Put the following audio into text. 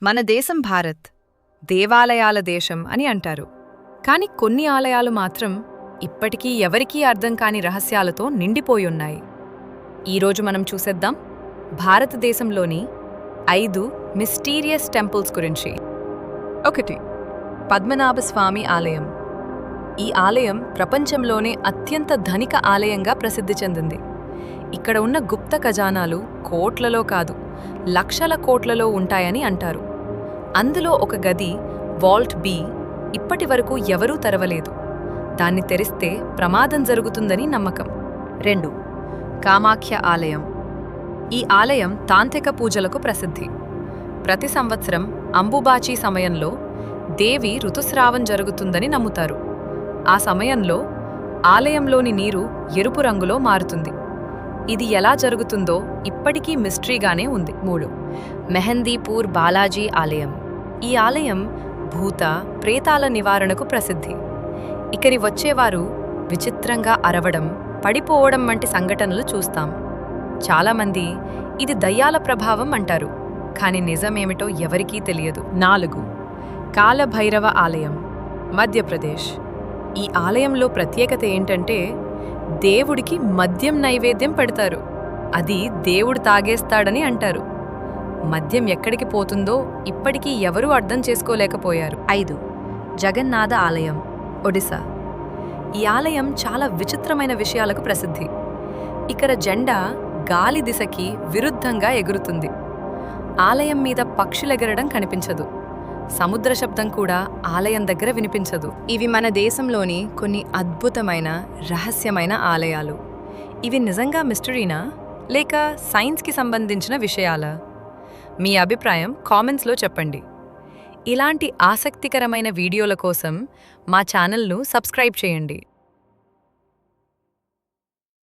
మన దేశం భారత్ దేవాలయాల దేశం అని అంటారు. కాని కొన్ని ఆలయాలు మాత్రం ఇప్పటికీ ఎవరికీ అర్థం కాని రహస్యాలతో నిండిపోయున్నాయి. ఈరోజు మనం చూసేద్దాం భారతదేశంలోని 5 మిస్టీరియస్ టెంపుల్స్ గురించి. 1. పద్మనాభస్వామి ఆలయం. ఈ ఆలయం ప్రపంచంలోనే అత్యంత ధనిక ఆలయంగా ప్రసిద్ధి చెందింది. ఇక్కడ ఉన్న గుప్త ఖజానాలు కోట్లలో కాదు, లక్షల కోట్లలో ఉంటాయని అంటారు. అందులో ఒక గది, వాల్ట్ బి, ఇప్పటి వరకు ఎవరూ తెరవలేదు. దాన్ని తెరిస్తే ప్రమాదం జరుగుతుందని నమ్మకం. 2. కామాఖ్య ఆలయం. ఈ ఆలయం తాంత్రిక పూజలకు ప్రసిద్ధి. ప్రతి సంవత్సరం అంబుబాచి సమయంలో దేవి ఋతుస్రావం జరుగుతుందని నమ్ముతారు. ఆ సమయంలో ఆలయంలోని నీరు ఎరుపు రంగులో మారుతుంది. ఇది ఎలా జరుగుతుందో ఇప్పటికీ మిస్టరీగానే ఉంది. 3. మెహందీపూర్ బాలాజీ ఆలయం. ఈ ఆలయం భూత ప్రేతాల నివారణకు ప్రసిద్ధి. ఇక్కడి వచ్చేవారు విచిత్రంగా అరవడం, పడిపోవడం వంటి సంఘటనలు చూస్తాం. చాలామంది ఇది దయ్యాల ప్రభావం అంటారు, కాని నిజమేమిటో ఎవరికీ తెలియదు. 4. కాలభైరవ ఆలయం, మధ్యప్రదేశ్. ఈ ఆలయంలో ప్రత్యేకత ఏంటంటే దేవుడికి మద్యం నైవేద్యం పెడతారు. అది దేవుడు తాగేస్తాడని అంటారు. మద్యం ఎక్కడికి పోతుందో ఇప్పటికీ ఎవరూ అర్థం చేసుకోలేకపోయారు. 5. జగన్నాథ ఆలయం, ఒడిశా. ఈ ఆలయం చాలా విచిత్రమైన విషయాలకు ప్రసిద్ధి. ఇక్కడ జెండా గాలి దిశకి విరుద్ధంగా ఎగురుతుంది. ఆలయం మీద పక్షులెగరడం కనిపించదు. సముద్ర శబ్దం కూడా ఆలయం దగ్గర వినిపించదు. ఇవి మన దేశంలోని కొన్ని అద్భుతమైన రహస్యమైన ఆలయాలు. ఇవి నిజంగా మిస్టరీనా లేక సైన్స్కి సంబంధించిన విషయాలా? మీ అభిప్రాయం కామెంట్స్లో చెప్పండి. ఇలాంటి ఆసక్తికరమైన వీడియోల కోసం మా ఛానల్ను సబ్స్క్రైబ్ చేయండి.